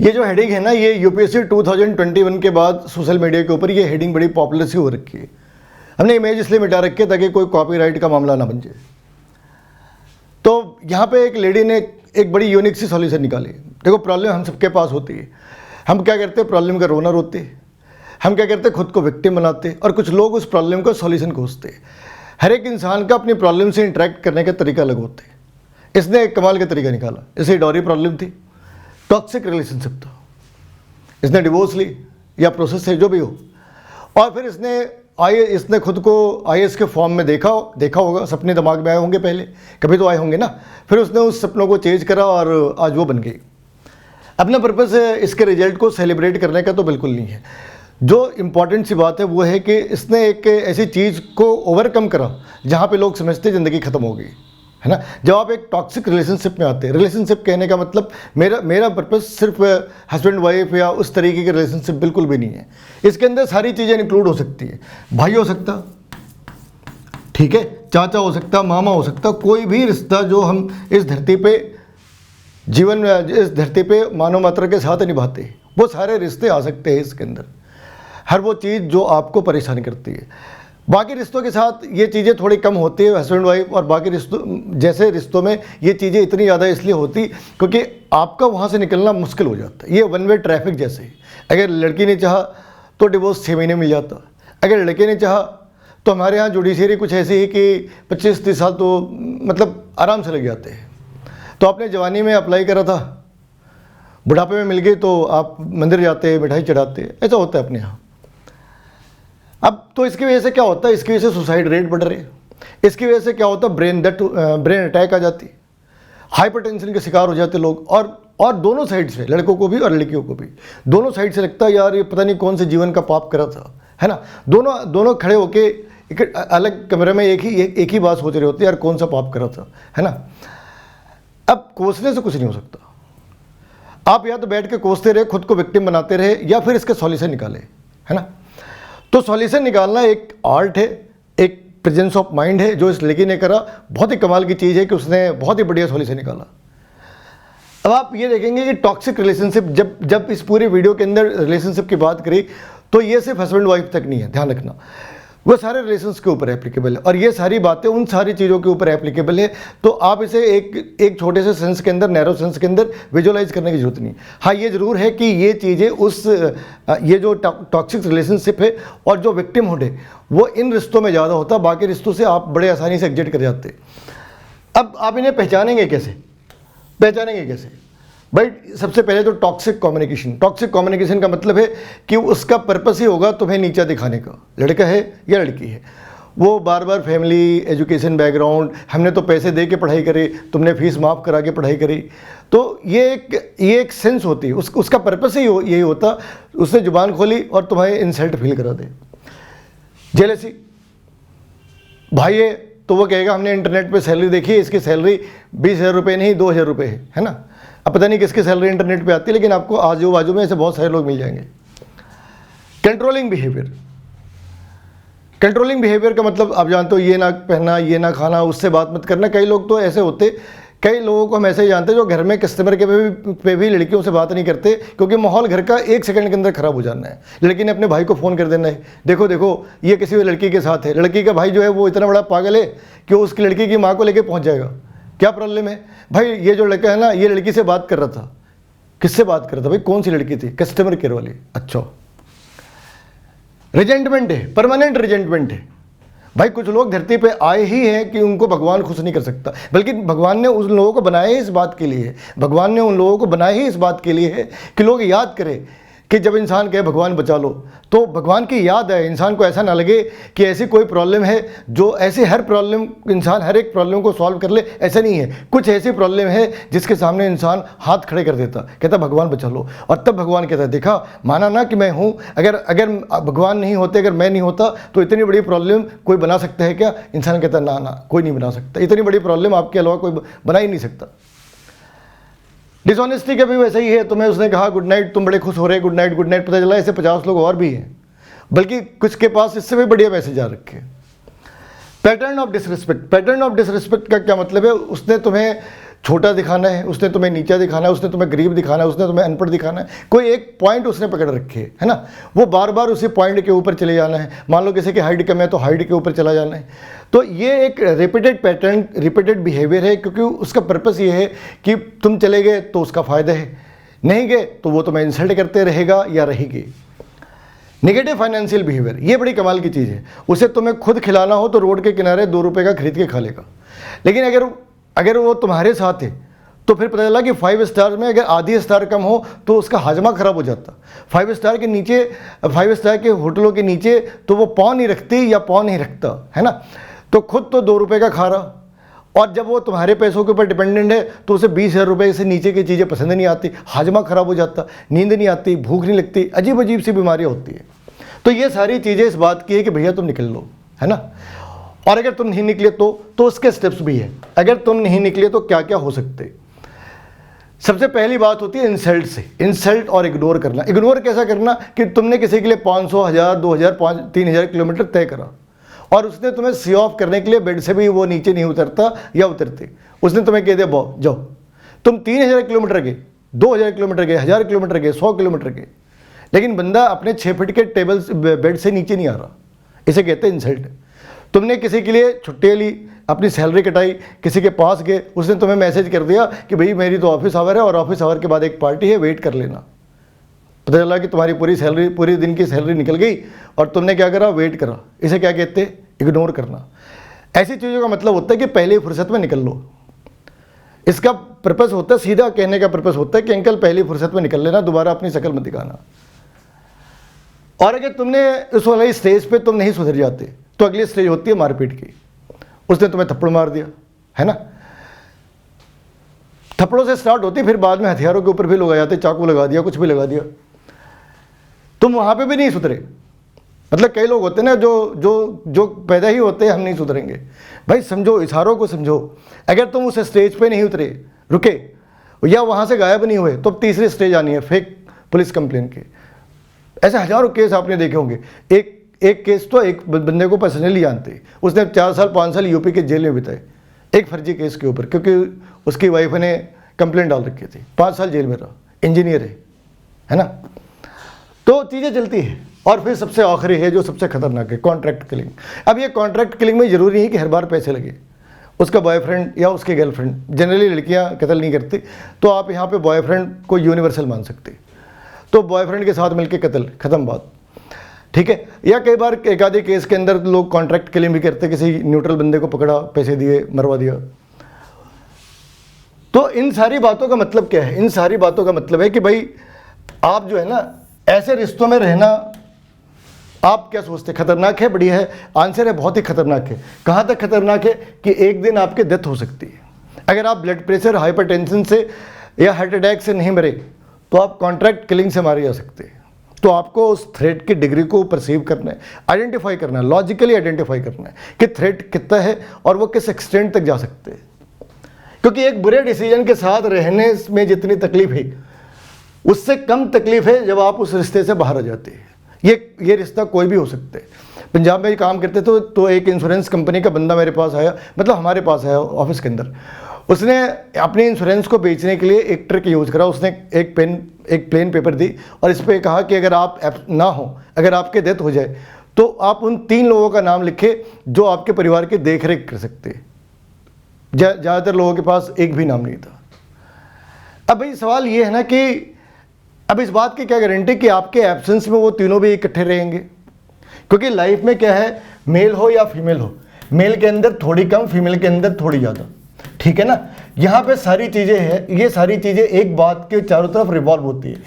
ये जो हेडिंग है ना, ये यूपीएससी 2021 के बाद सोशल मीडिया के ऊपर ये हेडिंग बड़ी पॉपुलर सी हो रखी है। हमने इमेज इसलिए मिटा रखी है ताकि कोई कॉपीराइट का मामला ना बन जाए। तो यहाँ पे एक लेडी ने एक बड़ी यूनिक सी सॉल्यूशन निकाली। देखो, प्रॉब्लम हम सबके पास होती है। हम क्या करते हैं, प्रॉब्लम का रोना रोते, हम क्या करते हैं, खुद को विक्टिम बनाते, और कुछ लोग उस प्रॉब्लम का सॉल्यूशन खोजते। हर एक इंसान का अपनी प्रॉब्लम से इंटरेक्ट करने का तरीका अलग होता है। इसने एक कमाल का तरीका निकाला। इसे डॉरी प्रॉब्लम थी, टॉक्सिक रिलेशनशिप था, इसने डिवोर्स ली या प्रोसेस से जो भी हो, और फिर इसने खुद को आईएएस के फॉर्म में देखा होगा, सपने दिमाग में आए होंगे, पहले कभी तो आए होंगे ना। फिर उसने उस सपनों को चेंज करा और आज वो बन गई। अपना पर्पस है इसके रिजल्ट को सेलिब्रेट करने का तो बिल्कुल नहीं है। जो इम्पॉर्टेंट सी बात है वो है कि इसने एक ऐसी चीज़ को ओवरकम करा जहाँ पे लोग समझते ज़िंदगी ख़त्म हो गई, है ना। जब आप एक टॉक्सिक रिलेशनशिप में आते हैं, रिलेशनशिप कहने का मतलब मेरा पर्पस सिर्फ हस्बैंड वाइफ या उस तरीके के रिलेशनशिप बिल्कुल भी नहीं है। इसके अंदर सारी चीज़ें इंक्लूड हो सकती है। भाई हो सकता, ठीक है, चाचा हो सकता, मामा हो सकता, कोई भी रिश्ता जो हम इस धरती पे इस धरती पे मानव मात्रा के साथ निभाते हैं, वो सारे रिश्ते आ सकते हैं इसके अंदर। हर वो चीज़ जो आपको परेशान करती है। बाकी रिश्तों के साथ ये चीज़ें थोड़ी कम होती है, हस्बैंड वाइफ और बाकी रिश्तों में ये चीज़ें इतनी ज़्यादा इसलिए होती क्योंकि आपका वहाँ से निकलना मुश्किल हो जाता है। ये वन वे ट्रैफिक जैसे ही। अगर लड़की ने चाहा तो डिवोर्स 6 महीने मिल जाता, अगर लड़के ने चाहा तो हमारे यहाँ जुडिशरी कुछ ऐसी है कि 25-30 साल तो मतलब आराम से लग जाते हैं। तो आपने जवानी में अप्लाई करा था, बुढ़ापे में मिल गई तो आप मंदिर जाते, मिठाई चढ़ाते, ऐसा होता है अपने यहाँ। अब तो इसकी वजह से क्या होता है, इसकी वजह से सुसाइड रेट बढ़ रहे हैं। इसकी वजह से क्या होता है, ब्रेन अटैक आ जाती, हाइपरटेंशन के शिकार हो जाते लोग। और दोनों साइड से, लड़कों को भी और लड़कियों को भी, दोनों साइड से लगता है यार ये पता नहीं कौन से जीवन का पाप करा था, है ना। दोनों खड़े होके एक अलग कमरे में एक ही बात सोच रहे होते यार कौन सा पाप करा था, है ना। अब कोसने से कुछ नहीं हो सकता। आप या तो बैठ के कोसते रहे, खुद को विक्टिम बनाते रहे, या फिर इसके सॉल्यूशन निकाले, है ना। तो सॉल्यूशन निकालना एक आर्ट है, एक प्रेजेंस ऑफ माइंड है जो इस लड़की ने करा। बहुत ही कमाल की चीज़ है कि उसने बहुत ही बढ़िया सॉल्यूशन निकाला। अब आप ये देखेंगे कि टॉक्सिक रिलेशनशिप, जब इस पूरे वीडियो के अंदर रिलेशनशिप की बात करी तो ये सिर्फ हस्बैंड वाइफ तक नहीं है, ध्यान रखना, वो सारे रिलेशंस के ऊपर एप्लीकेबल है। और ये सारी बातें उन सारी चीज़ों के ऊपर एप्लीकेबल है। तो आप इसे एक छोटे से सेंस के अंदर, नैरो सेंस के अंदर विजुअलाइज करने की जरूरत नहीं। हाँ, ये ज़रूर है कि ये चीज़ें ये जो टॉक्सिक रिलेशनशिप है और जो विक्टिमहुड है वो इन रिश्तों में ज़्यादा होता है, बाकी रिश्तों से आप बड़े आसानी से एग्जिट कर जाते। अब आप इन्हें पहचानेंगे कैसे भाई? सबसे पहले तो टॉक्सिक कम्युनिकेशन का मतलब है कि उसका पर्पस ही होगा तुम्हें नीचा दिखाने का। लड़का है या लड़की है, वो बार बार फैमिली, एजुकेशन बैकग्राउंड, हमने तो पैसे दे के पढ़ाई करी, तुमने फीस माफ़ करा के पढ़ाई करी, तो ये एक सेंस होती है। उसका पर्पस ही यही होता, उसने जुबान खोली और तुम्हें इंसल्ट फील करा दे। जेलसी, भाई है तो वो कहेगा हमने इंटरनेट पे सैलरी देखी, इसकी सैलरी 20,000 रुपये नहीं 2,000 रुपये है ना। अब पता नहीं किसकी सैलरी इंटरनेट पे आती है, लेकिन आपको आजू बाजू में ऐसे बहुत सारे लोग मिल जाएंगे। कंट्रोलिंग बिहेवियर का मतलब आप जानते हो, ये ना पहनना, ये ना खाना, उससे बात मत करना। कई लोग तो ऐसे होते, कई लोगों को हम ऐसे ही जानते हैं जो घर में कस्टमर के पे भी लड़कियों से बात नहीं करते, क्योंकि माहौल घर का 1 सेकंड के अंदर खराब हो जाना है। लड़की ने अपने भाई को फ़ोन कर देना है, देखो ये किसी भी लड़की के साथ है। लड़की का भाई जो है वो इतना बड़ा पागल है कि वो उसकी लड़की की माँ को लेकर पहुँच जाएगा। क्या प्रॉब्लम है भाई? ये जो लड़का है ना, ये लड़की से बात कर रहा था। किससे बात कर रहा था भाई? कौन सी लड़की थी? कस्टमर केयर वाली। अच्छा, रिजेंटमेंट है, परमानेंट रिजेंटमेंट है भाई। कुछ लोग धरती पे आए ही हैं कि उनको भगवान खुश नहीं कर सकता, बल्कि भगवान ने उन लोगों को बनाया ही इस बात के लिए है। भगवान ने उन लोगों को बनाया ही इस बात के लिए है कि लोग याद करें कि जब इंसान कहे भगवान बचा लो, तो भगवान की याद है। इंसान को ऐसा ना लगे कि ऐसी कोई प्रॉब्लम है जो ऐसी इंसान हर एक प्रॉब्लम को सॉल्व कर ले, ऐसा नहीं है। कुछ ऐसी प्रॉब्लम है जिसके सामने इंसान हाथ खड़े कर देता, कहता भगवान बचा लो, और तब भगवान कहता देखा, माना ना कि मैं हूँ। अगर भगवान नहीं होते, अगर मैं नहीं होता, तो इतनी बड़ी प्रॉब्लम कोई बना सकता है क्या? इंसान कहता ना कोई नहीं बना सकता, इतनी बड़ी प्रॉब्लम आपके अलावा कोई बना ही नहीं सकता। डिसऑनेस्टी का भी वैसा ही है। तुम्हें उसने कहा गुड नाइट, तुम बड़े खुश हो रहे, गुड नाइट, पता चला ऐसे 50 लोग और भी हैं, बल्कि कुछ के पास इससे भी बढ़िया मैसेज आ रखे। पैटर्न ऑफ डिसरिस्पेक्ट का क्या मतलब है? उसने तुम्हें छोटा दिखाना है, उसने तुम्हें नीचा दिखाना है, उसने तुम्हें गरीब दिखाना है, उसने तुम्हें अनपढ़ दिखाना है, कोई एक पॉइंट उसने पकड़ रखे है ना, वो बार बार उसी पॉइंट के ऊपर चले जाना है। मान लो किसी की हाइट कम है तो हाइट के ऊपर चला जाना है। तो ये एक रिपीटेड पैटर्न, रिपीटेड बिहेवियर है, क्योंकि उसका पर्पस ये है कि तुम चले गए तो उसका फ़ायदा है, नहीं गए तो वो तुम्हें इंसल्ट करते रहेगा या रहेगी। नेगेटिव फाइनेंशियल बिहेवियर, ये बड़ी कमाल की चीज़ है। उसे तुम्हें खुद खिलाना हो तो रोड के किनारे 2 रुपये का खरीद के खा लेगा, लेकिन अगर वो तुम्हारे साथ है तो फिर पता चला कि 5 स्टार में अगर आधी स्टार कम हो तो उसका हाजमा ख़राब हो जाता। 5 स्टार के नीचे, 5 स्टार के होटलों के नीचे तो वो पाँव नहीं रखती या पाँव नहीं रखता, है ना। तो खुद तो 2 रुपये का खा रहा, और जब वो तुम्हारे पैसों के ऊपर डिपेंडेंट है तो उसे 20,000 रुपये से नीचे की चीज़ें पसंद नहीं आती, हाजमा ख़राब हो जाता, नींद नहीं आती, भूख नहीं लगती, अजीब अजीब सी बीमारियाँ होती है। तो ये सारी चीज़ें इस बात की है कि भैया तुम निकल लो, है ना। और अगर तुम नहीं निकले तो उसके स्टेप्स भी है। अगर तुम नहीं निकले तो क्या क्या हो सकते। सबसे पहली बात होती है इंसल्ट से, इंसल्ट और इग्नोर करना। इग्नोर कैसा करना कि तुमने किसी के लिए 500, 1000, 2000, 3000 किलोमीटर तय करा और उसने तुम्हें सी ऑफ करने के लिए बेड से भी वो नीचे नहीं उतरता या उतरते, उसने तुम्हें कह दिया जाओ। तुम 3000 किलोमीटर गए, 2000 किलोमीटर गए, 1000 किलोमीटर गए, 100 किलोमीटर गए, लेकिन बंदा अपने 6 फीट के टेबल बेड से नीचे नहीं आ रहा, इसे कहते हैं इंसल्ट। तुमने किसी के लिए छुट्टी ली, अपनी सैलरी कटाई, किसी के पास गए, उसने तुम्हें मैसेज कर दिया कि भाई मेरी तो ऑफिस आवर है और ऑफिस आवर के बाद एक पार्टी है, वेट कर लेना। पता चला कि तुम्हारी पूरी दिन की सैलरी निकल गई और तुमने क्या करा, वेट करा। इसे क्या कहते हैं, इग्नोर करना। ऐसी चीज़ों का मतलब होता है कि पहले फुर्सत में निकल लो। इसका पर्पस होता है, सीधा कहने का पर्पस होता है कि अंकल पहली फुर्सत में निकल लेना, दोबारा अपनी शक्ल मत दिखाना। और अगर तुमने उस वाली स्टेज पे तुम नहीं सुधर जाते तो अगली स्टेज होती है मारपीट की। उसने तुम्हें थप्पड़ मार दिया, है ना। थप्पड़ों से स्टार्ट होती, फिर बाद में हथियारों के ऊपर भी लोग आ जाते, चाकू लगा दिया, कुछ भी लगा दिया। तुम वहां पे भी नहीं सुधरे। मतलब कई लोग होते हैं ना जो पैदा ही होते हैं हम नहीं सुधरेंगे। भाई समझो, इशारों को समझो। अगर तुम उस स्टेज पे नहीं उतरे, रुके या वहां से गायब नहीं हुए, तो अब तीसरी स्टेज आनी है फेक पुलिस कंप्लेन की। ऐसे हजारों केस आपने देखे होंगे। एक केस तो एक बंदे को पर्सनली जानते, उसने 4 साल 5 साल यूपी के जेल में बिताए एक फर्जी केस के ऊपर, क्योंकि उसकी वाइफ ने कंप्लेंट डाल रखी थी। 5 साल जेल में रहा, इंजीनियर है ना। तो चीज़ें चलती है। और फिर सबसे आखिरी है जो सबसे खतरनाक है, कॉन्ट्रैक्ट किलिंग। अब ये कॉन्ट्रैक्ट किलिंग में ज़रूरी नहीं कि हर बार पैसे लगे। उसका बॉयफ्रेंड या उसकी गर्लफ्रेंड, जनरली लड़कियां कत्ल नहीं करती, तो आप यहाँ पे बॉयफ्रेंड को यूनिवर्सल मान सकते। तो बॉयफ्रेंड के साथ मिलकर कत्ल, ख़त्म बात, ठीक है। या कई बार एक आधे केस के अंदर लोग कॉन्ट्रैक्ट किलिंग भी करते, किसी न्यूट्रल बंदे को पकड़ा, पैसे दिए, मरवा दिया। तो इन सारी बातों का मतलब क्या है? इन सारी बातों का मतलब है कि भाई आप जो है ना, ऐसे रिश्तों में रहना, आप क्या सोचते, खतरनाक है, बढ़िया है? आंसर है बहुत ही खतरनाक है। कहाँ तक खतरनाक है कि एक दिन आपकी डेथ हो सकती है। अगर आप ब्लड प्रेशर, हाइपरटेंशन से या हार्ट अटैक से नहीं मरे तो आप कॉन्ट्रैक्ट किलिंग से मारे जा सकते हैं। तो आपको उस थ्रेट की डिग्री को परसीव करना है, आइडेंटिफाई करना है, लॉजिकली आइडेंटिफाई करना है कि थ्रेट कितना है और वो किस एक्सटेंट तक जा सकते हैं। क्योंकि एक बुरे डिसीजन के साथ रहने में जितनी तकलीफ है, उससे कम तकलीफ है जब आप उस रिश्ते से बाहर आ जाते हैं। ये रिश्ता कोई भी हो सकता है। पंजाब में काम करते तो एक इंश्योरेंस कंपनी का बंदा मेरे पास आया, मतलब हमारे पास आया ऑफिस के अंदर। उसने अपने इंश्योरेंस को बेचने के लिए एक ट्रिक यूज़ करा। उसने एक प्लेन पेपर दी और इस पर कहा कि अगर आप ना हो, अगर आपके डेथ हो जाए तो आप उन 3 लोगों का नाम लिखे जो आपके परिवार की देख रेख कर सकते। ज़्यादातर लोगों के पास एक भी नाम नहीं था। अब भाई सवाल ये है ना कि अब इस बात की क्या गारंटी कि आपके एब्सेंस में वो तीनों भी इकट्ठे रहेंगे? क्योंकि लाइफ में क्या है, मेल हो या फीमेल हो, मेल के अंदर थोड़ी कम, फीमेल के अंदर थोड़ी ज़्यादा, ठीक है ना। यहाँ पे सारी चीज़ें हैं, ये सारी चीज़ें एक बात के चारों तरफ रिवॉल्व होती है।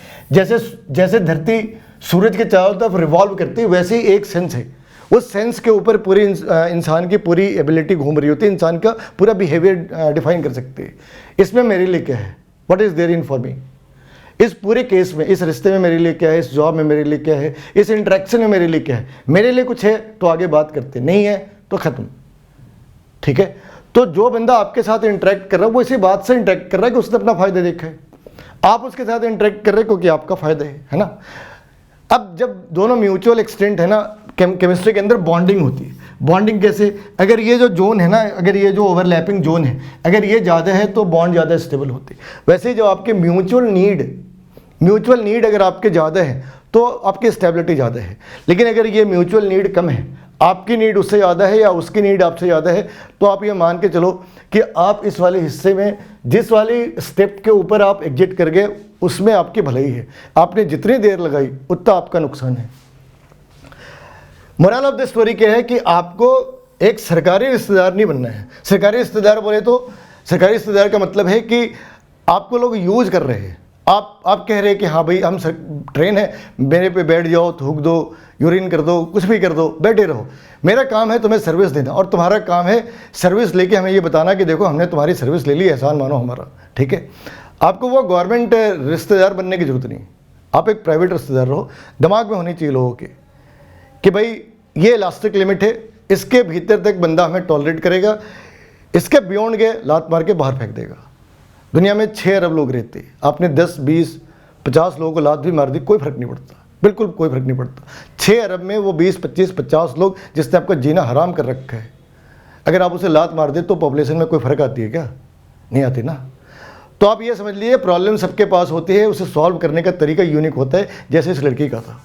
जैसे धरती सूरज के चारों तरफ रिवॉल्व करती है, वैसे ही एक सेंस है, उस सेंस के ऊपर पूरी इंसान की पूरी एबिलिटी घूम रही होती है, इंसान का पूरा बिहेवियर डिफाइन कर सकती है। इसमें मेरे लिए क्या है, what is there in for me, इस पूरे केस में, इस रिश्ते में मेरे लिए क्या है, इस जॉब में मेरे लिए क्या है, इस इंटरेक्शन में मेरे लिए क्या है। मेरे लिए कुछ है तो आगे बात करते, नहीं है तो ख़त्म, ठीक है। तो जो बंदा आपके साथ इंटरेक्ट कर रहा है वो इसी बात से इंटरेक्ट कर रहा है कि उसने अपना फ़ायदा देखा है। आप उसके साथ इंटरेक्ट कर रहे हैं क्योंकि आपका फ़ायदा है ना। अब जब दोनों म्यूचुअल एक्सटेंट है ना, केमिस्ट्री के अंदर बॉन्डिंग होती है। बॉन्डिंग कैसे, अगर ये जो जोन है ना, अगर ये जो ओवरलैपिंग जोन है अगर ये ज़्यादा है तो बॉन्ड ज़्यादा स्टेबल होती है। वैसे ही जो आपके म्यूचुअल नीड अगर आपके ज़्यादा है तो आपकी स्टेबिलिटी ज़्यादा है। लेकिन अगर ये म्यूचुअल नीड कम है, आपकी नीड उससे ज़्यादा है या उसकी नीड आपसे ज़्यादा है, तो आप ये मान के चलो कि आप इस वाले हिस्से में, जिस वाली स्टेप के ऊपर आप एग्जिट कर गए उसमें आपकी भलाई है। आपने जितनी देर लगाई उतना आपका नुकसान है। मोरल ऑफ द स्टोरी क्या है कि आपको एक सरकारी रिश्तेदार नहीं बनना है। सरकारी रिश्तेदार बोले तो सरकारी रिश्तेदार का मतलब है कि आपको लोग यूज कर रहे हैं। आप कह रहे हैं कि हाँ भाई हम ट्रेन है, मेरे पे बैठ जाओ, थूक दो, यूरिन कर दो, कुछ भी कर दो, बैठे रहो। मेरा काम है तुम्हें सर्विस देना और तुम्हारा काम है सर्विस लेके हमें ये बताना कि देखो हमने तुम्हारी सर्विस ले ली, एहसान मानो हमारा, ठीक है। आपको वो गवर्नमेंट रिश्तेदार बनने की जरूरत नहीं, आप एक प्राइवेट रिश्तेदार रहो। दिमाग में होनी चाहिए लोगों के कि भाई ये इलास्टिक लिमिट है, इसके भीतर तक बंदा हमें टॉलरेट करेगा, इसके बियॉन्ड गए लात मार के बाहर फेंक देगा। दुनिया में 6 अरब लोग रहते हैं, आपने 10, 20, 50 लोगों को लात भी मार दी, कोई फर्क नहीं पड़ता, बिल्कुल कोई फर्क नहीं पड़ता। 6 अरब में वो 20, 25, 50 लोग जिसने आपका जीना हराम कर रखा है, अगर आप उसे लात मार दे तो पॉपुलेशन में कोई फ़र्क आती है क्या? नहीं आती ना। तो आप ये समझ लीजिए प्रॉब्लम सबके पास होती है, उसे सॉल्व करने का तरीका यूनिक होता है, जैसे इस लड़की का था।